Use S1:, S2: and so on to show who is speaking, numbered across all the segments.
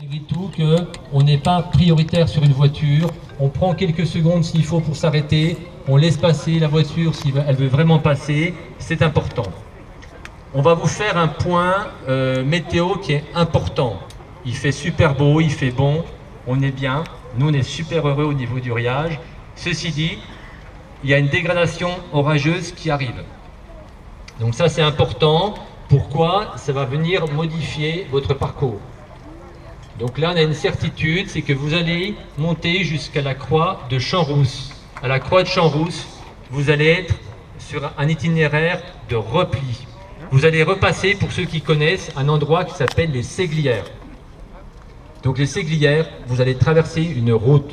S1: malgré tout qu'on n'est pas prioritaire sur une voiture. On prend quelques secondes s'il faut pour s'arrêter. On laisse passer la voiture si elle veut vraiment passer. C'est important. On va vous faire un point météo qui est important. Il fait super beau, il fait bon, on est bien. Nous, on est super heureux au niveau du riage. Ceci dit, il y a une dégradation orageuse qui arrive. Donc ça, c'est important. Pourquoi? Ça va venir modifier votre parcours. Donc là, on a une certitude, c'est que vous allez monter jusqu'à la croix de Champs-Rousses. À la croix de Champs-Rousses, vous allez être sur un itinéraire de repli. Vous allez repasser, pour ceux qui connaissent, un endroit qui s'appelle les Séglières. Donc les Séglières, vous allez traverser une route.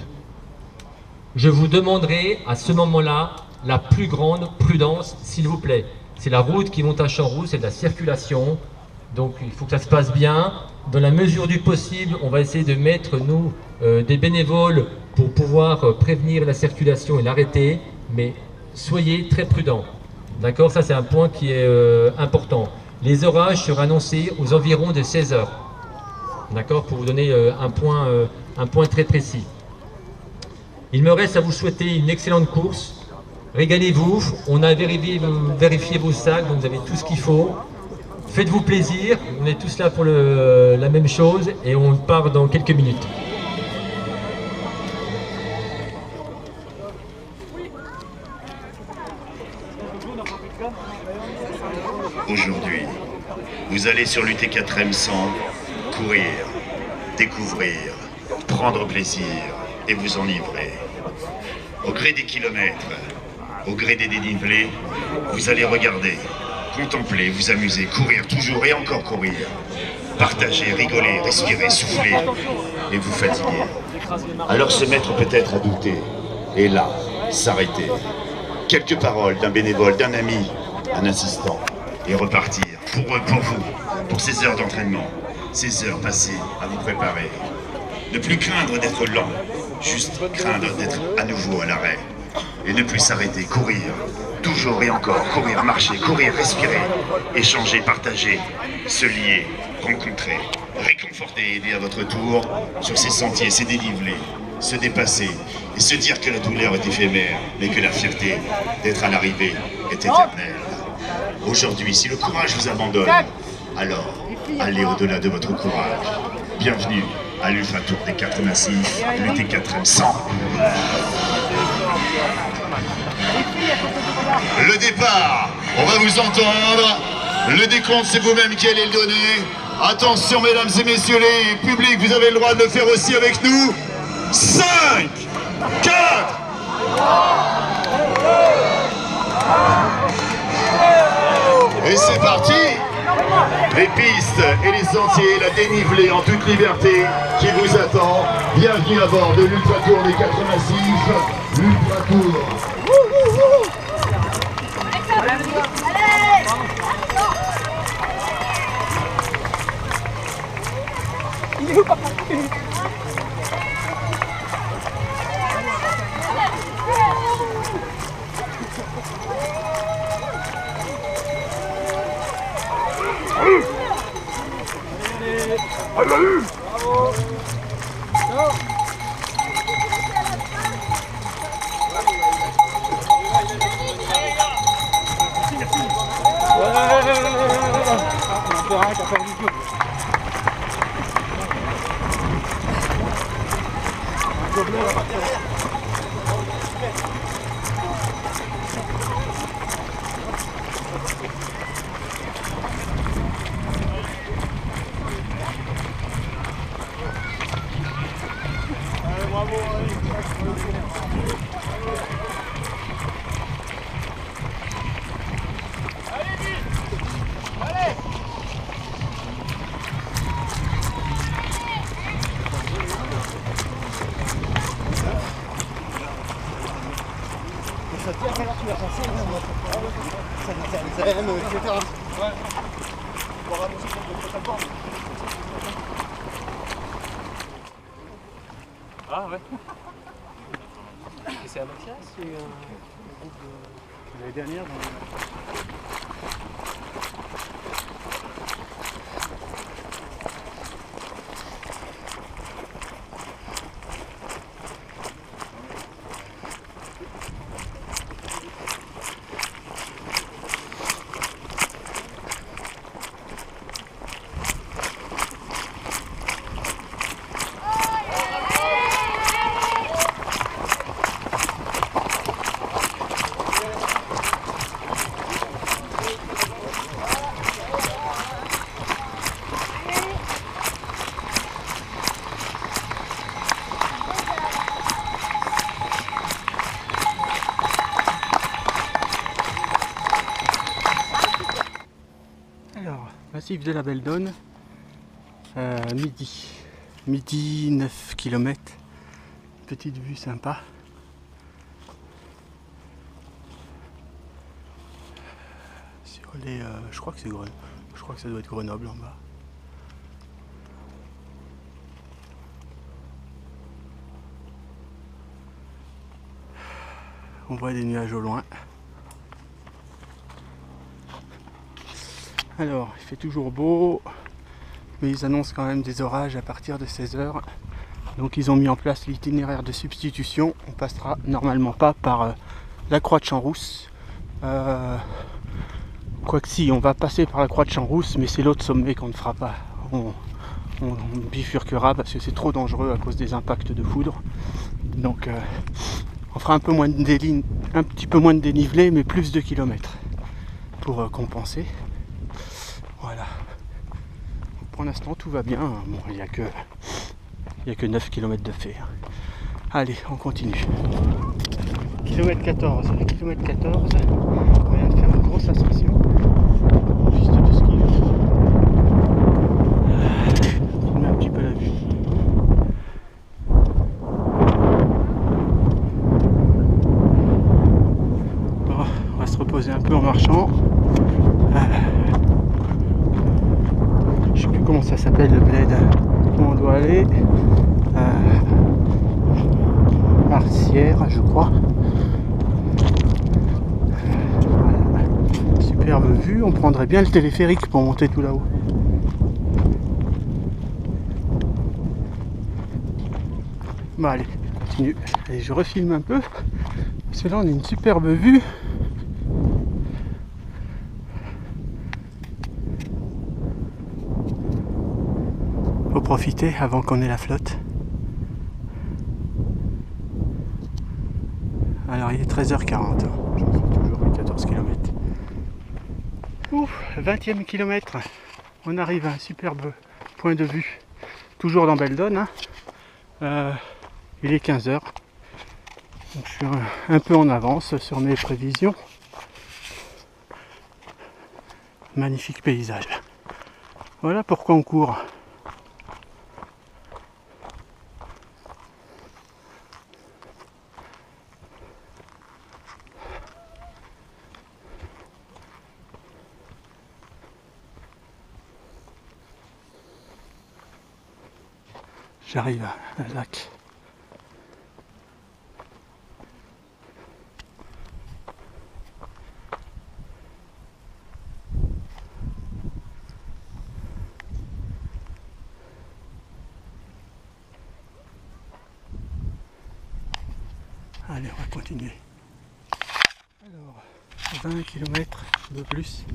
S1: Je vous demanderai à ce moment-là la plus grande prudence, s'il vous plaît. C'est la route qui monte à Champs-Rousses, c'est de la circulation. Donc il faut que ça se passe bien. Dans la mesure du possible, on va essayer de mettre, nous, des bénévoles pour pouvoir prévenir la circulation et l'arrêter. Mais soyez très prudents. D'accord? Ça, c'est un point qui est important. Les orages seront annoncés aux environs de 16 heures. D'accord? Pour vous donner un point très précis. Il me reste à vous souhaiter une excellente course. Régalez-vous. On a vérifié vos sacs, donc vous avez tout ce qu'il faut. Faites-vous plaisir. On est tous là pour la même chose et on part dans quelques minutes.
S2: Aujourd'hui, vous allez sur l'UT4M100 courir, découvrir, prendre plaisir et vous enivrer. Au gré des kilomètres, au gré des dénivelés, vous allez regarder, contempler, vous amuser, courir toujours et encore courir. Partager, rigoler, respirer, souffler et vous fatiguer. Alors se mettre peut-être à douter et là, s'arrêter. Quelques paroles d'un bénévole, d'un ami, un assistant et repartir pour eux, pour vous, pour ces heures d'entraînement, ces heures passées à vous préparer. Ne plus craindre d'être lent, juste craindre d'être à nouveau à l'arrêt. Et ne plus s'arrêter, courir, toujours et encore, courir, marcher, courir, respirer, échanger, partager, se lier, rencontrer, réconforter, aider à votre tour sur ces sentiers, ces dénivelés, se dépasser et se dire que la douleur est éphémère, mais que la fierté d'être à l'arrivée est éternelle. Aujourd'hui, si le courage vous abandonne, alors allez au-delà de votre courage. Bienvenue à l'Ultra Tour des 4 Massifs, l'UT4M100. Le départ, on va vous entendre. Le décompte, c'est vous-même qui allez le donner. Attention, mesdames et messieurs les publics, vous avez le droit de le faire aussi avec nous. 5, 4, et c'est parti. Les pistes et les sentiers, la dénivelée en toute liberté qui vous attend. Bienvenue à bord de l'Ultra Tour des 4 Massifs, l'Ultra Tour.
S3: Il est où, papa?
S2: Elle l'a eu.
S3: Bravo.
S4: Ah ouais. C'est à Mathias ou un groupe de... L'année dernière dans... massif de la Beldonne, midi 9 km, petite vue sympa. Sur les, je crois que c'est Grenoble, je crois que ça doit être Grenoble en bas. On voit des nuages au loin. Alors, il fait toujours beau, mais ils annoncent quand même des orages à partir de 16h. Donc ils ont mis en place l'itinéraire de substitution. On passera normalement pas par la Croix de Champs-Rousse. Quoique si, on va passer par la Croix de Champs-Rousse, mais c'est l'autre sommet qu'on ne fera pas. On bifurquera parce que c'est trop dangereux à cause des impacts de foudre. Donc on fera un petit peu moins de dénivelé, mais plus de kilomètres pour compenser. Voilà. Pour l'instant tout va bien. Bon, il n'y a que 9 km de fait. Allez, on continue. Kilomètre 14. Kilomètre 14. On vient de faire une grosse ascension. Piste de ski. On met un petit peu la vue. Bon, on va se reposer un peu en marchant. Je sais plus comment ça s'appelle le bled où on doit aller. Marcière, je crois. Voilà. Superbe vue, on prendrait bien le téléphérique pour monter tout là-haut. Bon allez, on continue. Allez, je refilme un peu. Parce que là on a une superbe vue. Faut profiter avant qu'on ait la flotte. Alors il est 13h40, je fais toujours les 14 km. Ouf, 20e kilomètre, on arrive à un superbe point de vue, toujours dans Beldonne. Il est 15h, donc je suis un peu en avance sur mes prévisions. Magnifique paysage. Voilà pourquoi on court. J'arrive à un lac. Allez, on va continuer. Alors, 20 km de plus.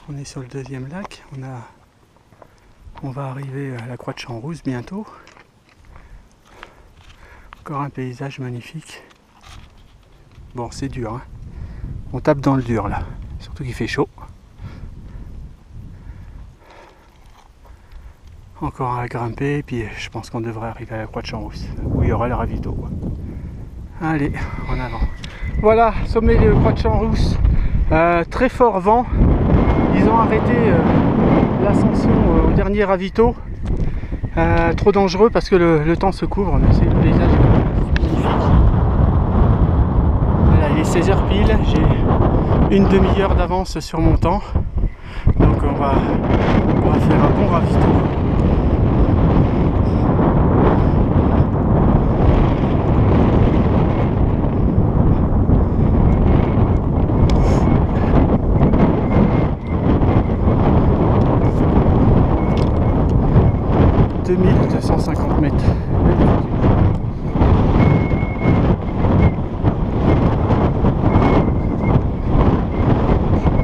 S4: On est sur le deuxième lac. On va arriver à la Croix de Champs-Rousse bientôt. Encore un paysage magnifique. Bon, c'est dur, hein. On tape dans le dur là, surtout qu'il fait chaud. Encore à grimper, et puis je pense qu'on devrait arriver à la Croix de Champs-Rousse, où il y aura le ravito. Allez, en avant. Voilà, sommet de Croix de Champs-Rousse. Très fort vent. Ils ont arrêté l'ascension au dernier ravito. Trop dangereux parce que le temps se couvre, mais c'est le paysage magnifique. Voilà, il est 16h pile, j'ai une demi-heure d'avance sur mon temps. Donc on va faire un bon ravito. « 2250 mètres.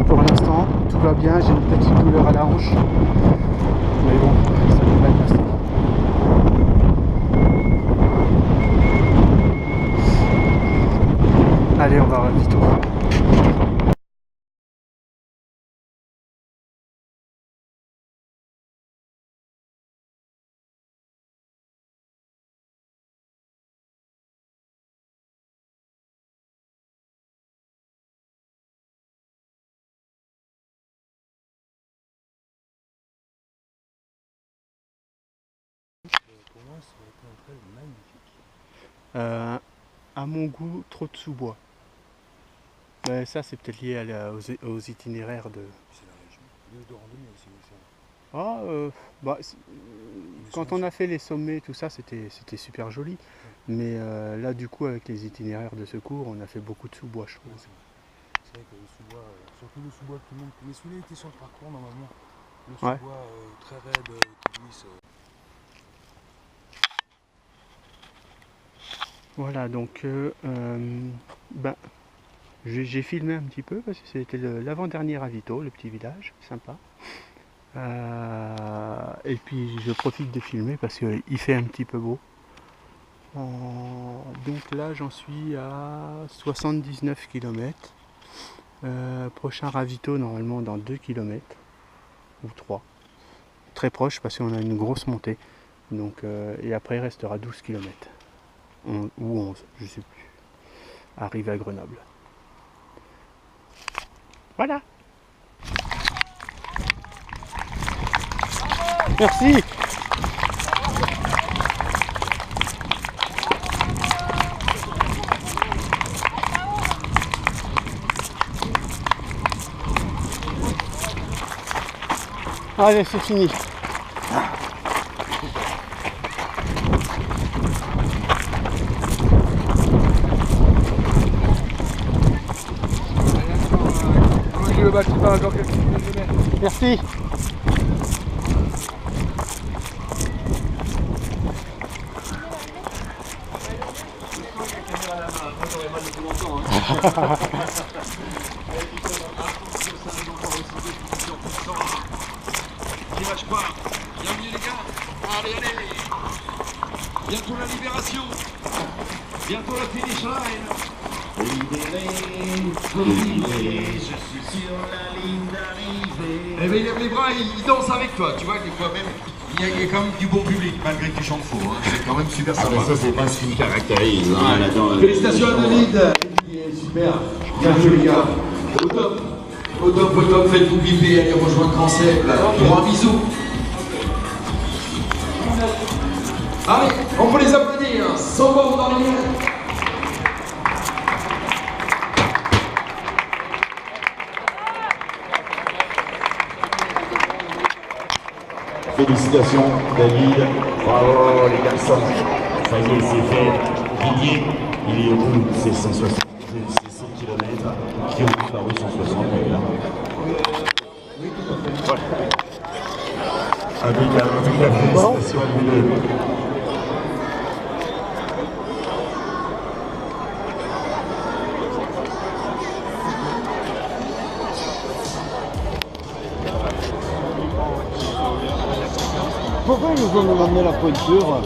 S4: Pour l'instant, tout va bien, j'ai une petite douleur à la hanche. Mais bon, ça devrait passer. Allez, on va ravito. À mon goût, trop de sous-bois. Mais ça, c'est peut-être lié aux itinéraires de...
S5: C'est la région. De randonnée aussi, ça.
S4: Ah, quand on a fait les sommets, tout ça, c'était super joli. Mais là, du coup, avec les itinéraires de secours, on a fait beaucoup de sous-bois, je trouve.
S5: Ouais, c'est vrai que le sous-bois, surtout le sous-bois que tout le monde... Mais celui-là était sur le parcours, normalement. Le sous-bois très raide qui glisse.
S4: Voilà, donc j'ai filmé un petit peu parce que c'était l'avant-dernier ravito, le petit village, sympa. Et puis je profite de filmer parce qu'il fait un petit peu beau. Donc là j'en suis à 79 km. Prochain ravito normalement dans 2 km ou 3. Très proche parce qu'on a une grosse montée. Donc, et après il restera 12 km. Ou 11, je sais plus. Arrivé à Grenoble. Voilà. Merci. Allez, c'est fini. Merci.
S6: Qui lâche pas. Bienvenue les gars. Allez, allez. Bientôt la libération. Bientôt la finish line. Libéré, je suis sur la ligne d'arrivée. Eh ben il lève les bras, il danse avec toi. Tu vois, des fois même, il y a quand même du bon public, malgré que tu chantes faux. Hein. C'est quand même super sympa.
S2: Ça, c'est pas ce qui me caractérise. Hein, là-dedans,
S6: Félicitations à David. Super. Bien joué les gars. Au top. Au top, au top. Faites-vous biper. Allez rejoindre Grand Seb. Pour un bisou. Allez, on peut les applaudir. Sans bord dans les liens.
S2: Félicitations David, bravo les garçons. Ça y est, c'est fait. Didier, il est au bout de ces 160, ces 100 km qui ont disparu 160 là. Avec la félicitation à vous deux.
S7: Pourquoi ils nous ont demandé la pointure?